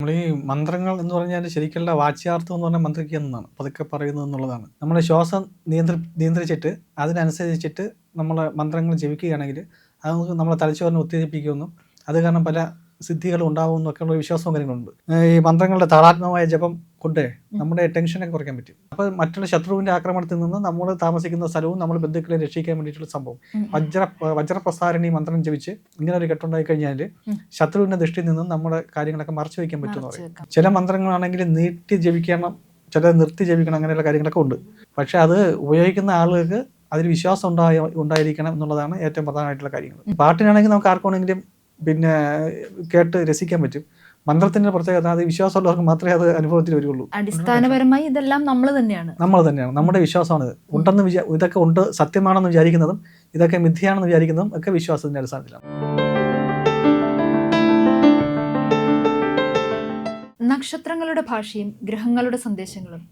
നമ്മൾ ഈ മന്ത്രങ്ങൾ എന്ന് പറഞ്ഞാൽ ശരിക്കുള്ള വാച്യാർത്ഥം എന്ന് പറഞ്ഞാൽ മന്ത്രിക്കുക എന്നാണ് പതുക്കെ പറയുന്നത് എന്നുള്ളതാണ്. നമ്മുടെ ശ്വാസം നിയന്ത്രിച്ചിട്ട് അതിനനുസരിച്ചിട്ട് നമ്മൾ മന്ത്രങ്ങൾ ജപിക്കുകയാണെങ്കിൽ അത് നമുക്ക് നമ്മളെ തലച്ചോറിനെ ഉത്തേജിപ്പിക്കുമെന്നും അത് കാരണം പല സിദ്ധികളും ഉണ്ടാകുമെന്നൊക്കെയുള്ള വിശ്വാസവും കാര്യങ്ങളുണ്ട്. ഈ മന്ത്രങ്ങളുടെ താളാത്മകമായ ജപം കൊണ്ട് നമ്മുടെ ടെൻഷനൊക്കെ കുറയ്ക്കാൻ പറ്റും. അപ്പോൾ മറ്റുള്ള ശത്രുവിൻ്റെ ആക്രമണത്തിൽ നിന്ന് നമ്മൾ താമസിക്കുന്ന സ്ഥലവും നമ്മൾ ബന്ധുക്കളെ രക്ഷിക്കാൻ വേണ്ടിയിട്ടുള്ള സംഭവം വജ്രപ്രസാരണി മന്ത്രം ജപിച്ച് ഇങ്ങനെ ഒരു കെട്ടുണ്ടായി കഴിഞ്ഞാൽ ശത്രുവിൻ്റെ ദൃഷ്ടിയിൽ നിന്നും നമ്മുടെ കാര്യങ്ങളൊക്കെ മറച്ചു വയ്ക്കാൻ പറ്റുമെന്ന് പറയും. ചില മന്ത്രങ്ങളാണെങ്കിൽ നീട്ടി ജപിക്കണം, ചില നിർത്തി ജപിക്കണം, അങ്ങനെയുള്ള കാര്യങ്ങളൊക്കെ ഉണ്ട്. പക്ഷെ അത് ഉപയോഗിക്കുന്ന ആളുകൾക്ക് അതിൽ വിശ്വാസം ഉണ്ടായിരിക്കണം എന്നുള്ളതാണ് ഏറ്റവും പ്രധാനമായിട്ടുള്ള കാര്യങ്ങൾ. പാട്ടിനാണെങ്കിൽ നമുക്ക് ആർക്കാണെങ്കിലും പിന്നെ കേട്ട് രസിക്കാൻ പറ്റും. മന്ത്രത്തിന്റെ പ്രത്യേകത അത് വിശ്വാസമുള്ളവർക്ക് മാത്രമേ അത് അനുഭവത്തിൽ വരുള്ളൂ. അടിസ്ഥാനപരമായി ഇതെല്ലാം നമ്മൾ തന്നെയാണ് നമ്മുടെ വിശ്വാസമാണ്. ഇതൊക്കെ ഉണ്ട്, സത്യമാണെന്ന് വിചാരിക്കുന്നതും ഇതൊക്കെ മിഥ്യയാണെന്ന് വിചാരിക്കുന്നതും ഒക്കെ വിശ്വാസത്തിന്റെ അടിസ്ഥാനത്തിലാണ്. നക്ഷത്രങ്ങളുടെ ഭാഷയും ഗ്രഹങ്ങളുടെ സന്ദേശങ്ങളും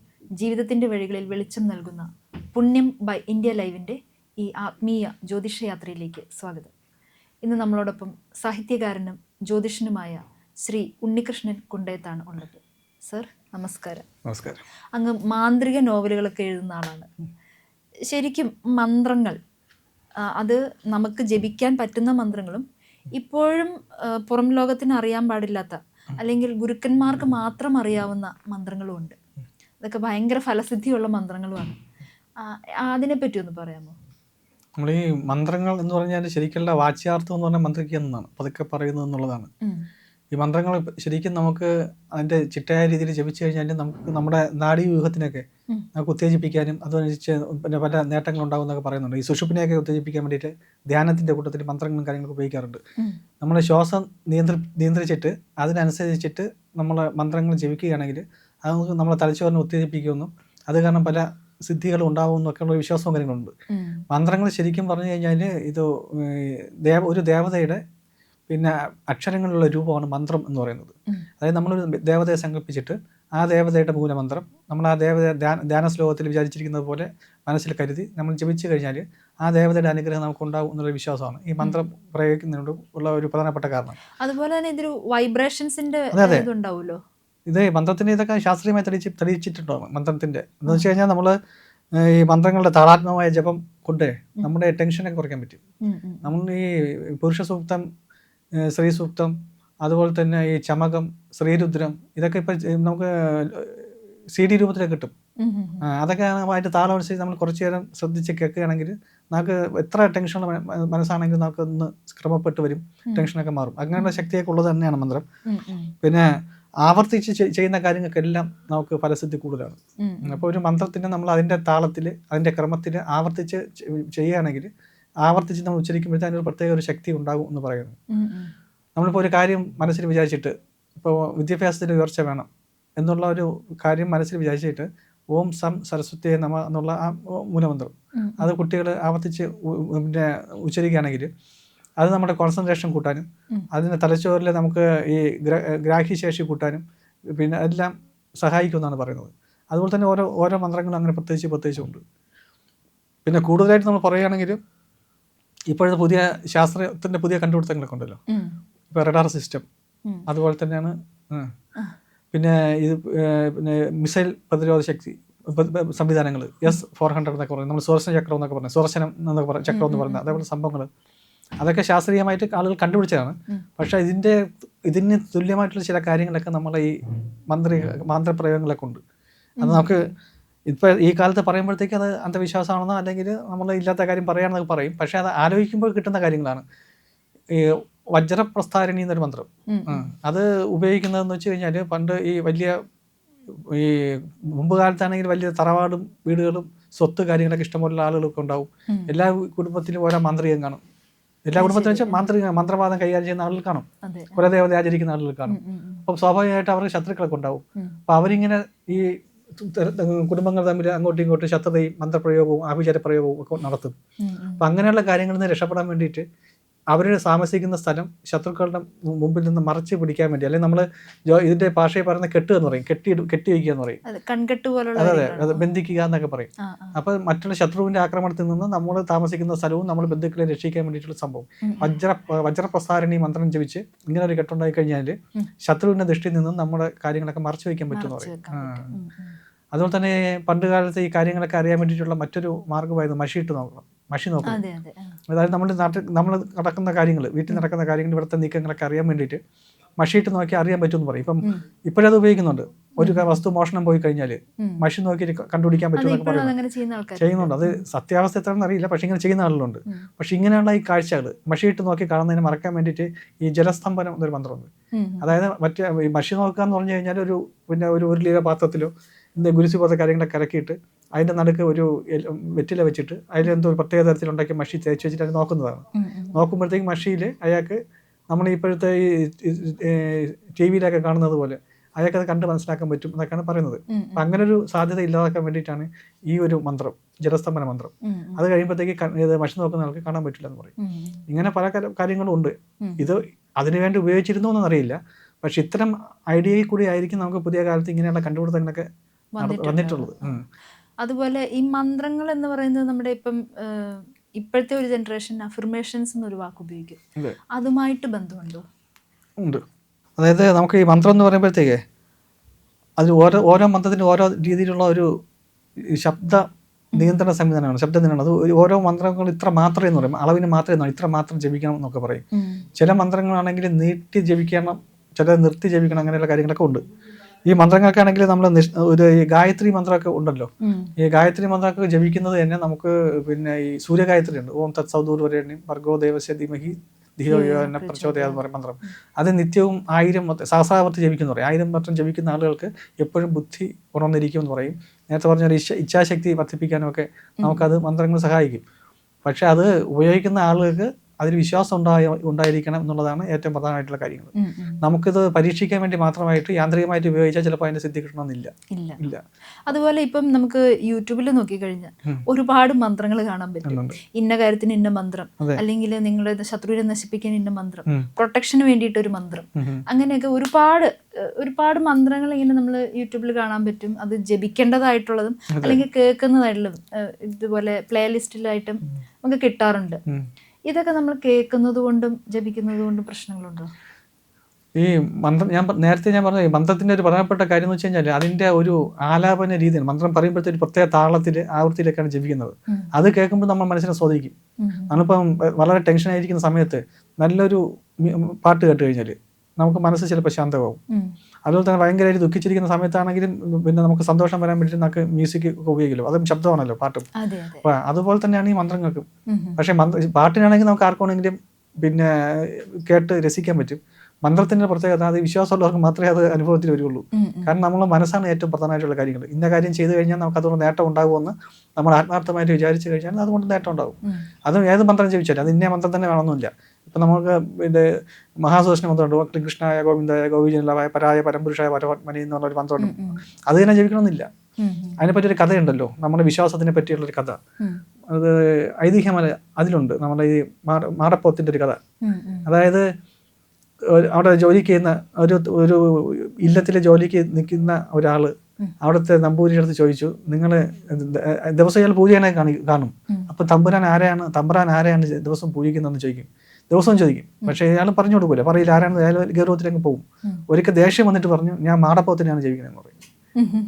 ജീവിതത്തിന്റെ വഴികളിൽ വെളിച്ചം നൽകുന്ന പുണ്യം ബൈ ഇന്ത്യ ലൈവിന്റെ ഈ ആത്മീയ ജ്യോതിഷയാത്രയിലേക്ക് സ്വാഗതം. ഇന്ന് നമ്മളോടൊപ്പം സാഹിത്യകാരനും ജ്യോതിഷനുമായ ശ്രീ ഉണ്ണികൃഷ്ണൻ കുണ്ടയത്താണ് ഉള്ളത്. സർ നമസ്കാരം. നമസ്കാരം. അങ്ങ് മാന്ത്രിക നോവലുകളൊക്കെ എഴുതുന്ന ആളാണ്. ശരിക്കും മന്ത്രങ്ങൾ അത് നമുക്ക് ജപിക്കാൻ പറ്റുന്ന മന്ത്രങ്ങളും ഇപ്പോഴും പുറം ലോകത്തിന് അറിയാൻ പാടില്ലാത്ത അല്ലെങ്കിൽ ഗുരുക്കന്മാർക്ക് മാത്രം അറിയാവുന്ന മന്ത്രങ്ങളും ഉണ്ട്. അതൊക്കെ ഭയങ്കര ഫലസിദ്ധിയുള്ള മന്ത്രങ്ങളുമാണ്. അതിനെപ്പറ്റി ഒന്ന് പറയാമോ? നമ്മൾ ഈ മന്ത്രങ്ങൾ എന്ന് പറഞ്ഞാൽ ശരിക്കുള്ള വാച്യാർത്ഥം എന്ന് പറഞ്ഞാൽ മന്ത്രിക്കുക എന്നാണ് പതുക്കെ പറയുന്നത് എന്നുള്ളതാണ്. ഈ മന്ത്രങ്ങൾ ശരിക്കും നമുക്ക് അതിൻ്റെ ചിട്ടയായ രീതിയിൽ ജപിച്ചു കഴിഞ്ഞാൽ നമുക്ക് നമ്മുടെ നാഡീവ്യൂഹത്തിനൊക്കെ നമുക്ക് ഉത്തേജിപ്പിക്കാനും അതനുസരിച്ച് പിന്നെ പല നേട്ടങ്ങൾ ഉണ്ടാകുമെന്നൊക്കെ പറയുന്നുണ്ട്. ഈ സുഷുപ്തിനെയൊക്കെ ഉത്തേജിപ്പിക്കാൻ വേണ്ടിയിട്ട് ധ്യാനത്തിൻ്റെ കൂട്ടത്തിൽ മന്ത്രങ്ങളും കാര്യങ്ങളൊക്കെ ഉപയോഗിക്കാറുണ്ട്. നമ്മുടെ ശ്വാസം നിയന്ത്രിച്ചിട്ട് അതിനനുസരിച്ചിട്ട് നമ്മൾ മന്ത്രങ്ങൾ ജപിക്കുകയാണെങ്കിൽ അത് നമുക്ക് നമ്മളെ തലച്ചോറിനെ ഉത്തേജിപ്പിക്കുമെന്നും അത് കാരണം പല സിദ്ധികളും ഉണ്ടാകുമെന്നൊക്കെയുള്ള വിശ്വാസവും കാര്യങ്ങളുണ്ട്. മന്ത്രങ്ങൾ ശരിക്കും പറഞ്ഞു കഴിഞ്ഞാൽ ഇത് ഒരു ദേവതയുടെ പിന്നെ അക്ഷരങ്ങളുള്ള രൂപമാണ് മന്ത്രം എന്ന് പറയുന്നത്. അതായത് നമ്മളൊരു ദേവതയെ സങ്കല്പിച്ചിട്ട് ആ ദേവതയുടെ മൂലമന്ത്രം നമ്മൾ ആ ദേവത ധ്യാന ശ്ലോകത്തിൽ വിചാരിച്ചിരിക്കുന്നത് പോലെ മനസ്സിൽ കരുതി നമ്മൾ ജപിച്ചു കഴിഞ്ഞാൽ ആ ദേവതയുടെ അനുഗ്രഹം നമുക്ക് ഉണ്ടാകും എന്നുള്ള വിശ്വാസമാണ് ഈ മന്ത്രം പ്രയോഗിക്കുന്നതിനോട് ഉള്ള ഒരു പ്രധാനപ്പെട്ട കാരണം. അതുപോലെ തന്നെ ഇതൊരു വൈബ്രേഷൻസിന്റെ ഇതുണ്ടാവുമല്ലോ. ഇത് മന്ത്രത്തിന്റെ ഇതൊക്കെ ശാസ്ത്രീയമായി തെളിയിച്ചിട്ടുണ്ടോ? മന്ത്രത്തിന്റെ എന്ന് വെച്ച് കഴിഞ്ഞാൽ നമ്മൾ ഈ മന്ത്രങ്ങളുടെ താളാത്മകമായ ജപം കൊണ്ട് നമ്മുടെ ടെൻഷനൊക്കെ കുറയ്ക്കാൻ പറ്റും. നമ്മൾ ഈ പുരുഷ സൂക്തം, ശ്രീ സൂക്തം, അതുപോലെ തന്നെ ഈ ചമകം, ശ്രീരുദ്രം ഇതൊക്കെ ഇപ്പം നമുക്ക് CD രൂപത്തിലൊക്കെ കിട്ടും. അതൊക്കെ ആയിട്ട് താളം അനുസരിച്ച് നമ്മൾ കുറച്ചു നേരം ശ്രദ്ധിച്ച് കേൾക്കുകയാണെങ്കിൽ നമുക്ക് എത്ര ടെൻഷനുള്ള മനസ്സാണെങ്കിലും നമുക്ക് ഒന്ന് ക്രമപ്പെട്ട് വരും, ടെൻഷനൊക്കെ മാറും. അങ്ങനെയുള്ള ശക്തിയൊക്കെ ഉള്ളത് തന്നെയാണ് മന്ത്രം. പിന്നെ ആവർത്തിച്ച് ചെയ്യുന്ന കാര്യങ്ങൾക്കെല്ലാം നമുക്ക് ഫലസിദ്ധി കൂടുതലാണ്. അപ്പോൾ ഒരു മന്ത്രത്തിന് നമ്മൾ അതിൻ്റെ താളത്തിൽ അതിൻ്റെ ക്രമത്തിൽ ആവർത്തിച്ച് ചെയ്യുകയാണെങ്കിൽ ആവർത്തിച്ച് നമ്മൾ ഉച്ചരിക്കുമ്പോഴത്തേക്കും അതിനൊരു പ്രത്യേക ഒരു ശക്തി ഉണ്ടാകും എന്ന് പറയുന്നു. നമ്മളിപ്പോൾ ഒരു കാര്യം മനസ്സിൽ വിചാരിച്ചിട്ട് ഇപ്പോൾ വിദ്യാഭ്യാസത്തിന് ഉയർച്ച വേണം എന്നുള്ള ഒരു കാര്യം മനസ്സിൽ വിചാരിച്ചിട്ട് ഓം സം സരസ്വതി നമ എന്നുള്ള ആ മൂലമന്ത്രം അത് കുട്ടികൾ ആവർത്തിച്ച് പിന്നെ ഉച്ചരിക്കുകയാണെങ്കിൽ അത് നമ്മുടെ കോൺസെൻട്രേഷൻ കൂട്ടാനും അതിൻ്റെ തലച്ചോറിൽ നമുക്ക് ഈ ഗ്രാഹ്യശേഷി കൂട്ടാനും പിന്നെ എല്ലാം സഹായിക്കുമെന്നാണ് പറയുന്നത്. അതുപോലെ തന്നെ ഓരോ മന്ത്രങ്ങളും അങ്ങനെ പ്രത്യേകിച്ചുണ്ട്. പിന്നെ കൂടുതലായിട്ട് നമ്മൾ പറയുകയാണെങ്കിൽ ഇപ്പോഴത്തെ പുതിയ ശാസ്ത്രത്തിൻ്റെ പുതിയ കണ്ടുപിടുത്തങ്ങളൊക്കെ ഉണ്ടല്ലോ. ഇപ്പോൾ റഡാർ സിസ്റ്റം അതുപോലെ തന്നെയാണ്. പിന്നെ ഇത് പിന്നെ മിസൈൽ പ്രതിരോധ ശക്തി സംവിധാനങ്ങൾ S-400 എന്നൊക്കെ പറയും. നമ്മൾ സുദർശന ചക്രം എന്നൊക്കെ പറഞ്ഞു, സുദർശനം എന്നൊക്കെ പറയും, ചക്രം എന്ന് പറയുന്നത് അതേപോലെ സംഭവങ്ങൾ അതൊക്കെ ശാസ്ത്രീയമായിട്ട് ആളുകൾ കണ്ടുപിടിച്ചതാണ്. പക്ഷേ ഇതിന് തുല്യമായിട്ടുള്ള ചില കാര്യങ്ങളൊക്കെ നമ്മളെ ഈ മന്ത്രപ്രയോഗങ്ങളൊക്കെ ഉണ്ട്. അത് നമുക്ക് ഇപ്പോൾ ഈ കാലത്ത് പറയുമ്പോഴത്തേക്ക് അത് അന്ധവിശ്വാസമാണെന്നോ അല്ലെങ്കിൽ നമ്മൾ ഇല്ലാത്ത കാര്യം പറയാമെന്നൊക്കെ പറയും. പക്ഷേ അത് ആലോചിക്കുമ്പോൾ കിട്ടുന്ന കാര്യങ്ങളാണ്. ഈ വജ്രപ്രസ്ഥാരണി എന്നൊരു മന്ത്രം അത് ഉപയോഗിക്കുന്നതെന്ന് വെച്ച് കഴിഞ്ഞാൽ പണ്ട് ഈ മുമ്പ് കാലത്താണെങ്കിൽ വലിയ തറവാടും വീടുകളും സ്വത്ത് കാര്യങ്ങളൊക്കെ ഇഷ്ടംപോലെ ആളുകളൊക്കെ ഉണ്ടാവും. എല്ലാ കുടുംബത്തിലും ഓരോ മാന്ത്രികം കാണും. എല്ലാ കുടുംബത്തിലും വെച്ചാൽ മന്ത്രവാദം കൈകാര്യം ചെയ്യുന്ന ആളുകൾ കാണും, കുല ദേവത ആചരിക്കുന്ന ആളുകൾ കാണും. അപ്പം സ്വാഭാവികമായിട്ട് അവർക്ക് ശത്രുക്കളൊക്കെ ഉണ്ടാവും. അപ്പം അവരിങ്ങനെ ഈ കുടുംബങ്ങൾ തമ്മിൽ അങ്ങോട്ടും ഇങ്ങോട്ടും ശത്രുതയും മന്ത്രപ്രയോഗവും ആഭിചാര പ്രയോഗവും ഒക്കെ നടത്തും. അപ്പം അങ്ങനെയുള്ള കാര്യങ്ങളിൽ നിന്ന് രക്ഷപ്പെടാൻ വേണ്ടിയിട്ട് അവർ താമസിക്കുന്ന സ്ഥലം ശത്രുക്കളുടെ മുമ്പിൽ നിന്ന് മറച്ച് പിടിക്കാൻ വേണ്ടി, അല്ലെങ്കിൽ നമ്മൾ ഇതിന്റെ ഭാഷയിൽ പറയുന്ന കെട്ട് എന്ന് പറയും, കെട്ടി വയ്ക്കുക എന്ന് പറയും. കൺകെട്ട് പോലുള്ള അതെ, അത് ബന്ധിക്കുക എന്നൊക്കെ പറയും. അപ്പൊ മറ്റുള്ള ശത്രുവിന്റെ ആക്രമണത്തിൽ നിന്ന് നമ്മൾ താമസിക്കുന്ന സ്ഥലവും നമ്മൾ ബന്ധുക്കളെ രക്ഷിക്കാൻ വേണ്ടിയിട്ടുള്ള സംഭവം. വജ്രപ്രസാരണി മന്ത്രം ജപിച്ച് ഇങ്ങനെ ഒരു കെട്ടുണ്ടായി കഴിഞ്ഞാൽ ശത്രുവിന്റെ ദൃഷ്ടിയിൽ നിന്നും നമ്മുടെ കാര്യങ്ങളൊക്കെ മറച്ചു വയ്ക്കാൻ പറ്റുമെന്ന് പറയും. അതുപോലെ തന്നെ പണ്ട് കാലത്ത് ഈ കാര്യങ്ങളൊക്കെ അറിയാൻ വേണ്ടിയിട്ടുള്ള മറ്റൊരു മാർഗ്ഗമായിരുന്നു മഷിയിട്ട് നോക്കണം, മഷി നോക്കണം. അതായത് നമ്മുടെ നാട്ടിൽ നമ്മൾ നടക്കുന്ന കാര്യങ്ങൾ, വീട്ടിൽ നടക്കുന്ന കാര്യങ്ങൾ, ഇവിടുത്തെ നീക്കങ്ങളൊക്കെ അറിയാൻ വേണ്ടിയിട്ട് മഷിയിട്ട് നോക്കി അറിയാൻ പറ്റുമെന്ന് പറയും. ഇപ്പം ഇപ്പോഴത് ഉപയോഗിക്കുന്നുണ്ട്. ഒരു വസ്തു മോഷണം പോയി കഴിഞ്ഞാൽ മഷി നോക്കി കണ്ടുപിടിക്കാൻ പറ്റുമെന്നൊക്കെ പറയുന്നത് ചെയ്യുന്നുണ്ട്. അത് സത്യാവസ്ഥ എത്രയെന്ന് അറിയില്ല, പക്ഷെ ഇങ്ങനെ ചെയ്യുന്ന ആളുകളുണ്ട്. പക്ഷെ ഇങ്ങനെയുള്ള ഈ കാഴ്ചകൾ മഷിയിട്ട് നോക്കി കാണുന്നതിനെ മറക്കാൻ വേണ്ടിയിട്ട് ഈ ജലസ്തംഭനം എന്നൊരു മന്ത്രമുണ്ട്. അതായത് മറ്റേ ഈ മഷി നോക്കുക എന്ന് പറഞ്ഞു കഴിഞ്ഞാൽ ഒരു ലീല പാത്രത്തിലോ ഗുരുസി പോലത്തെ കാര്യങ്ങളൊക്കെ കലക്കിയിട്ട് അതിൻ്റെ നടുക്ക് ഒരു വെറ്റില വെച്ചിട്ട് അതിലെന്തോ ഒരു പ്രത്യേക തരത്തിലുണ്ടാക്കി മഷി തേച്ച് വെച്ചിട്ട് അത് നോക്കുന്നതാണ്. നോക്കുമ്പോഴത്തേക്കും മഷിയിൽ അയാൾക്ക് നമ്മൾ ഇപ്പോഴത്തെ ഈ TV-യിലൊക്കെ കാണുന്നത് പോലെ അയാൾക്കത് കണ്ട് മനസ്സിലാക്കാൻ പറ്റും എന്നൊക്കെയാണ് പറയുന്നത്. അപ്പം അങ്ങനെ ഒരു സാധ്യത ഇല്ലാതാക്കാൻ വേണ്ടിയിട്ടാണ് ഈ ഒരു മന്ത്രം, ജലസ്തംഭന മന്ത്രം. അത് കഴിയുമ്പോഴത്തേക്ക് മഷി നോക്കുന്ന ആൾക്ക് കാണാൻ പറ്റില്ല എന്ന് പറയും. ഇങ്ങനെ പല കാര്യങ്ങളും ഉണ്ട്. ഇത് അതിനുവേണ്ടി ഉപയോഗിച്ചിരുന്നു എന്നറിയില്ല, പക്ഷെ ഇത്തരം ഐഡിയയിൽ കൂടി ആയിരിക്കും നമുക്ക് പുതിയ കാലത്ത് ഇങ്ങനെയുള്ള കണ്ടുപിടുത്തങ്ങളൊക്കെ വന്നിട്ടുള്ളത്. അതുപോലെ ഈ മന്ത്രങ്ങൾ എന്ന് പറയുന്നത് നമ്മുടെ ഇപ്പോഴത്തെ ഒരു ജനറേഷൻ അഫർമേഷൻസ് എന്നൊരു വാക്ക് ഉപയോഗിക്കും, അതുമായിട്ട് ബന്ധമുണ്ടോ? ഉണ്ട്. അതായത് നമുക്ക് ഈ മന്ത്രം എന്ന് പറയുമ്പോഴത്തേക്ക് അത് ഓരോ മന്ത്രത്തിനും ഓരോ രീതിയിലുള്ള ഒരു ശബ്ദ നിയന്ത്രണ സംവിധാനമാണ്, ശബ്ദ നിയന്ത്രണം. അത് ഓരോ മന്ത്രങ്ങൾ ഇത്ര മാത്രമേ എന്ന് പറയും, അളവിന് മാത്രമേ ഇത്ര മാത്രം ജപിക്കണം എന്നൊക്കെ പറയും. ചില മന്ത്രങ്ങളാണെങ്കിൽ നീട്ടി ജപിക്കണം, ചില നിർത്തി ജപിക്കണം, അങ്ങനെയുള്ള കാര്യങ്ങളൊക്കെ ഉണ്ട്. ഈ മന്ത്രങ്ങൾക്കാണെങ്കിൽ നമ്മൾ ഈ ഗായത്രി മന്ത്രമൊക്കെ ഉണ്ടല്ലോ, ഈ ഗായത്രി മന്ത്രമൊക്കെ ജപിക്കുന്നത് തന്നെ നമുക്ക് പിന്നെ ഈ സൂര്യഗായത്രി ഉണ്ട്, ഓം തത് സൗദൂർവരേണ്യം ഭർഗോ ദേവസ്യ ധീമഹി ധിയോ യോ ന പ്രചോദയാത് എന്ന് പറയുന്ന മന്ത്രം. അത് നിത്യവും 1000 സഹസ്രാവർത്തി ജപിക്കുന്നു പറയും. 1000 വട്ടം ജപിക്കുന്ന ആളുകൾക്ക് എപ്പോഴും ബുദ്ധി ഉണർന്നിരിക്കും എന്ന് പറയും. നേരത്തെ പറഞ്ഞ ഇച്ഛാശക്തി വർദ്ധിപ്പിക്കാനും ഒക്കെ നമുക്കത് മന്ത്രങ്ങൾ സഹായിക്കും. പക്ഷെ അത് ഉപയോഗിക്കുന്ന ആളുകൾക്ക് അതിൽ വിശ്വാസം ഉണ്ടായിരിക്കണം എന്നുള്ളതാണ് ഏറ്റവും പ്രധാനമായിട്ടുള്ള കാര്യങ്ങൾ. നമുക്കിത് പരീക്ഷിക്കാൻ വേണ്ടി മാത്രമായിട്ട് യാന്ത്രികമായിട്ട് ഉപയോഗിച്ചാൽ ചിലപ്പോൾ അതിന്റെ സിദ്ധി കിട്ടണമെന്നില്ല. ഇല്ല. അതുപോലെ ഇപ്പം നമുക്ക് യൂട്യൂബിൽ നോക്കിക്കഴിഞ്ഞാൽ ഒരുപാട് മന്ത്രങ്ങൾ കാണാൻ പറ്റും. ഇന്ന കാര്യത്തിന് ഇന്ന മന്ത്രം, അല്ലെങ്കിൽ നിങ്ങളുടെ ശത്രുവിനെ നശിപ്പിക്കാൻ ഇന്ന മന്ത്രം, പ്രൊട്ടക്ഷന് വേണ്ടിയിട്ട് ഒരു മന്ത്രം, അങ്ങനെയൊക്കെ ഒരുപാട് മന്ത്രങ്ങൾ ഇങ്ങനെ നമ്മൾ യൂട്യൂബിൽ കാണാൻ പറ്റും. അത് ജപിക്കേണ്ടതായിട്ടുള്ളതും അല്ലെങ്കിൽ കേൾക്കുന്നതായിട്ടുള്ളതും ഇതുപോലെ പ്ലേ ലിസ്റ്റിലായിട്ടും നമുക്ക് കിട്ടാറുണ്ട്. ഇതൊക്കെ നമ്മൾ കേൾക്കുന്നത് കൊണ്ടും ജപിക്കുന്നത് കൊണ്ടും പ്രശ്നങ്ങളുണ്ടോ? ഈ മന്ത്രം നേരത്തെ ഞാൻ പറഞ്ഞ ഈ മന്ത്രത്തിന്റെ ഒരു പ്രധാനപ്പെട്ട കാര്യം എന്ന് വെച്ച് കഴിഞ്ഞാൽ അതിന്റെ ഒരു ആലാപന രീതിയാണ്. മന്ത്രം പറയുമ്പോഴത്തെ ഒരു പ്രത്യേക താളത്തിൽ ആവൃത്തിയിലൊക്കെയാണ് ജപിക്കുന്നത്. അത് കേൾക്കുമ്പോൾ നമ്മൾ മനസ്സിനെ സ്വാധീനിക്കും. നമ്മളിപ്പം വളരെ ടെൻഷൻ ആയിരിക്കുന്ന സമയത്ത് നല്ലൊരു പാട്ട് കേട്ട് കഴിഞ്ഞാൽ നമുക്ക് മനസ്സ് ചിലപ്പോൾ ശാന്തമാവും. അതുപോലെ തന്നെ ഭയങ്കരമായിട്ട് ദുഃഖിച്ചിരിക്കുന്ന സമയത്താണെങ്കിലും പിന്നെ നമുക്ക് സന്തോഷം വരാൻ വേണ്ടി നമുക്ക് മ്യൂസിക് ഉപയോഗിക്കുമല്ലോ, അതും ശബ്ദമാണല്ലോ പാട്ടും. അപ്പൊ അതുപോലെ തന്നെയാണ് ഈ മന്ത്രങ്ങൾക്കും. പക്ഷെ പാട്ടിനാണെങ്കിൽ നമുക്ക് ആർക്കാണെങ്കിലും പിന്നെ കേട്ട് രസിക്കാൻ പറ്റും. മന്ത്രത്തിന്റെ പ്രത്യേകത അത് വിശ്വാസമുള്ളവർക്ക് മാത്രമേ അത് അനുഭവത്തിൽ വരികയുള്ളൂ. കാരണം നമ്മളെ മനസ്സാണ് ഏറ്റവും പ്രധാനമായിട്ടുള്ള കാര്യങ്ങൾ. ഇന്ന കാര്യം ചെയ്തു കഴിഞ്ഞാൽ നമുക്ക് അതുകൊണ്ട് നേട്ടം ഉണ്ടാകുമെന്ന് നമ്മൾ ആത്മാർത്ഥമായിട്ട് വിചാരിച്ചു കഴിഞ്ഞാൽ അതുകൊണ്ട് നേട്ടം ഉണ്ടാകും. അതും ഏത് മന്ത്രം ജപിച്ചാലും അത് ഇന്ന മന്ത്രം തന്നെ വേണമെന്നില്ല. ഇപ്പം നമുക്ക് പിന്നെ മഹാസുദർശന മന്ത്രമുണ്ട്, കൃഷ്ണായ ഗോവിന്ദായ ഗോവിജനലായ പരായ പരംപുരുഷായ പരമാത്മനി എന്ന് പറഞ്ഞൊരു മന്ത്രമുണ്ട്. അത് തന്നെ ജപിക്കണമെന്നില്ല. അതിനെപ്പറ്റി ഒരു കഥയുണ്ടല്ലോ, നമ്മുടെ വിശ്വാസത്തിനെ പറ്റിയുള്ളൊരു കഥ. അത് ഐതിഹ്യമല്ല അതിലുണ്ട്. നമ്മുടെ ഈ മാടപ്പോത്തിന്റെ ഒരു കഥ. അതായത് അവിടെ ജോലിക്ക് ചെയ്യുന്ന ഒരു ഇല്ലത്തിലെ ജോലിക്ക് നിൽക്കുന്ന ഒരാള് അവിടുത്തെ നമ്പൂതിരിയുടെ അടുത്ത് ചോദിച്ചു, നിങ്ങൾ ദിവസം ഇയാൾ പൂജയാണെ കാണും. അപ്പൊ തമ്പുരാൻ ആരെയാണ് ദിവസം പൂജിക്കുന്നതെന്ന് ചോദിക്കും. ദിവസവും ചോദിക്കും. പക്ഷെ ഇയാൾ പറഞ്ഞു കൊടുക്കൂല, പറയില്ല ആരാണെന്ന്. അയാൾ ഗൗരവത്തിലങ്ങ് പോകും. ഒരിക്കൽ ദേഷ്യം വന്നിട്ട് പറഞ്ഞു, ഞാൻ മാടപ്പോത്തിനെയാണ് ജപിക്കുന്നതെന്ന് പറയും.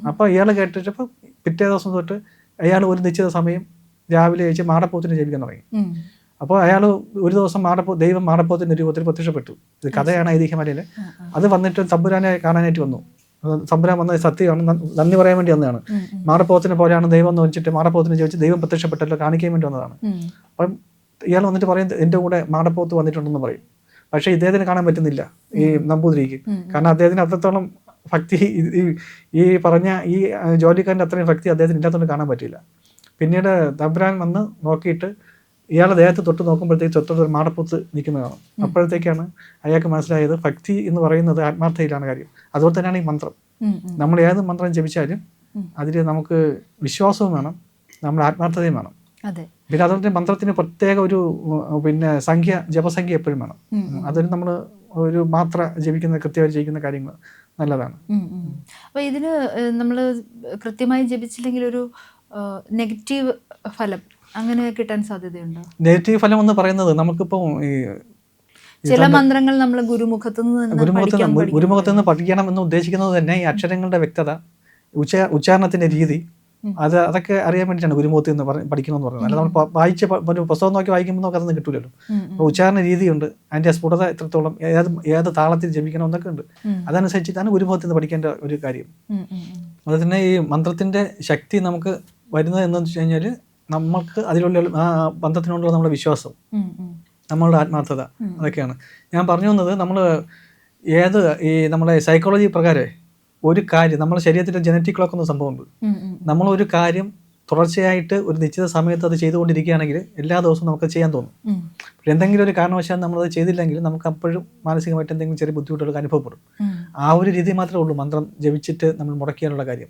അപ്പൊ ഇയാൾ കേട്ടിട്ടപ്പോൾ പിറ്റേ ദിവസം തൊട്ട് അയാൾ ഒരു നിശ്ചിത സമയം രാവിലെ കഴിച്ച് മാടപ്പോത്തിനെ ജപിക്കാൻ തുടങ്ങി. അപ്പോൾ അയാൾ ഒരു ദിവസം ദൈവം മാടപ്പോത്തിന്റെ രൂപത്തിൽ പ്രത്യക്ഷപ്പെട്ടു. ഇത് കഥയാണ്, ഐതിഹ്യമലയില്. അത് വന്നിട്ട് തമ്പുരാനെ കാണാനായിട്ട് വന്നു. തമ്പുരാൻ വന്നത് സത്യമാണ്, നന്ദി പറയാൻ വേണ്ടി വന്നതാണ്. മാടപ്പോത്തിനെ പോലെയാണ് ദൈവം എന്ന് വെച്ചിട്ട് മാടപ്പോത്തിനെ ചോദിച്ച് ദൈവം പ്രത്യക്ഷപ്പെട്ടല്ലോ കാണിക്കാൻ വേണ്ടി വന്നതാണ്. അപ്പം ഇയാൾ വന്നിട്ട് പറയും, എൻ്റെ കൂടെ മാടപ്പോത്ത് വന്നിട്ടുണ്ടെന്ന് പറയും. പക്ഷെ ഇദ്ദേഹത്തിന് കാണാൻ പറ്റുന്നില്ല, ഈ നമ്പൂതിരിക്ക്. കാരണം അദ്ദേഹത്തിന് അത്രത്തോളം ഭക്തി, ഈ പറഞ്ഞ ഈ ജോലിക്കാരൻ്റെ അത്രയും ഭക്തി അദ്ദേഹത്തിന് ഇല്ലാത്തതുകൊണ്ട് കാണാൻ പറ്റില്ല. പിന്നീട് തമ്പുരാൻ വന്ന് നോക്കിയിട്ട് ഇയാളുടെ ദേഹത്ത് തൊട്ട് നോക്കുമ്പോഴത്തേക്ക് തൊട്ടൊരു മാടപ്പൂത്ത് നിൽക്കുന്നതാണ്. അപ്പോഴത്തേക്കാണ് അയാൾക്ക് മനസ്സിലായത് ഭക്തി എന്ന് പറയുന്നത് ആത്മാർത്ഥതയിലാണ് കാര്യം. അതുപോലെ തന്നെയാണ് ഈ മന്ത്രം. നമ്മൾ ഏത് മന്ത്രം ജപിച്ചാലും അതിൽ നമുക്ക് വിശ്വാസവും വേണം, നമ്മുടെ ആത്മാർത്ഥതയും വേണം. അതെ. പിന്നെ അതുപോലെ മന്ത്രത്തിന് പ്രത്യേക ഒരു പിന്നെ ജപസംഖ്യ എപ്പോഴും വേണം. അതൊരു നമ്മൾ ഒരു മാത്ര ജപിക്കുന്ന കൃത്യമായി ജപിക്കുന്ന കാര്യങ്ങൾ നല്ലതാണ്. അപ്പോൾ ഇതിന് നമ്മൾ കൃത്യമായി ജപിച്ചില്ലെങ്കിൽ ഒരു നെഗറ്റീവ് ഫലം അങ്ങനെ കിട്ടാൻ സാധ്യതയുണ്ടോ? നെഗറ്റീവ് ഫലം എന്ന് പറയുന്നത് നമുക്കിപ്പോൾ ഈ ചില മന്ത്രങ്ങൾ നമ്മൾ ഗുരുമുഖത്ത് നിന്ന് പഠിക്കണം എന്ന് ഉദ്ദേശിക്കുന്നത് തന്നെ ഈ അക്ഷരങ്ങളുടെ വ്യക്തത, ഉച്ചാരണത്തിന്റെ രീതി, അതൊക്കെ അറിയാൻ വേണ്ടിയിട്ടാണ് ഗുരുമുഖത്ത് നിന്ന് പഠിക്കണമെന്ന് പറയുന്നത്. അല്ല നമ്മൾ വായിച്ച ഒരു പുസ്തകം നോക്കി വായിക്കുമ്പോൾ നമുക്ക് അതൊന്നും കിട്ടൂലല്ലോ. അപ്പോൾ ഉച്ചാരണ രീതിയുണ്ട്, അതിന്റെ സ്ഫുടത എത്രത്തോളം, ഏത് താളത്തിൽ ജപിക്കണം എന്നൊക്കെ ഉണ്ട്. അതനുസരിച്ചിട്ടാണ് ഗുരുമുഖത്ത് നിന്ന് പഠിക്കേണ്ട ഒരു കാര്യം. അതുപോലെ തന്നെ ഈ മന്ത്രത്തിന്റെ ശക്തി നമുക്ക് വരുന്നത് എന്താണെന്ന് വെച്ച് കഴിഞ്ഞാൽ നമ്മൾക്ക് അതിലുള്ള ആ ബന്ധത്തിനോടുള്ള നമ്മുടെ വിശ്വാസം, നമ്മളുടെ ആത്മാർത്ഥത, അതൊക്കെയാണ്. ഞാൻ പറഞ്ഞു വന്നത് നമ്മൾ ഈ നമ്മളെ സൈക്കോളജി പ്രകാരം ഒരു കാര്യം നമ്മുടെ ശരീരത്തിൻ്റെ ജനറ്റിക് ക്ലോക്ക് എന്ന സംഭവമുണ്ട്. നമ്മളൊരു കാര്യം തുടർച്ചയായിട്ട് ഒരു നിശ്ചിത സമയത്ത് അത് ചെയ്തുകൊണ്ടിരിക്കുകയാണെങ്കിൽ എല്ലാ ദിവസവും നമുക്ക് ചെയ്യാൻ തോന്നും. എന്തെങ്കിലും ഒരു കാരണവശാൽ നമ്മളത് ചെയ്തില്ലെങ്കിൽ നമുക്ക് അപ്പോഴും മാനസികമായിട്ട് എന്തെങ്കിലും ചെറിയ ബുദ്ധിമുട്ടുകളൊക്കെ അനുഭവപ്പെടും. ആ ഒരു രീതി മാത്രമേ ഉള്ളൂ മന്ത്രം ജപിച്ചിട്ട് നമ്മൾ മുടക്കിയാലുള്ള കാര്യം.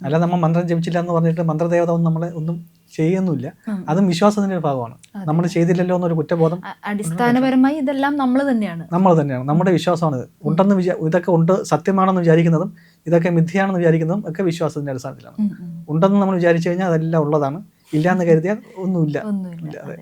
അല്ല നമ്മൾ മന്ത്രം ജപിച്ചില്ല എന്ന് പറഞ്ഞിട്ട് മന്ത്രദേവത ഒന്നും നമ്മളെ ഒന്നും ചെയ്യുന്നില്ല. അതും വിശ്വാസത്തിന്റെ ഒരു ഭാഗമാണ്. നമ്മൾ ചെയ്തില്ലല്ലോ എന്നൊരു കുറ്റബോധം. അടിസ്ഥാനപരമായി ഇതെല്ലാം നമ്മൾ തന്നെയാണ്, നമ്മുടെ വിശ്വാസമാണ്. ഉണ്ടെന്ന് ഇതൊക്കെ ഉണ്ട്, സത്യമാണെന്ന് വിചാരിക്കുന്നതും ഇതൊക്കെ മിഥ്യയാണെന്ന് വിചാരിക്കുന്നതും ഒക്കെ വിശ്വാസത്തിന്റെ അടിസ്ഥാനത്തിലാണ്. ഉണ്ടെന്ന് നമ്മൾ വിചാരിച്ചു കഴിഞ്ഞാൽ അതെല്ലാം ഉള്ളതാണ്, ഇല്ലാന്ന് കരുതിയാൽ ഒന്നുമില്ല. അതെ.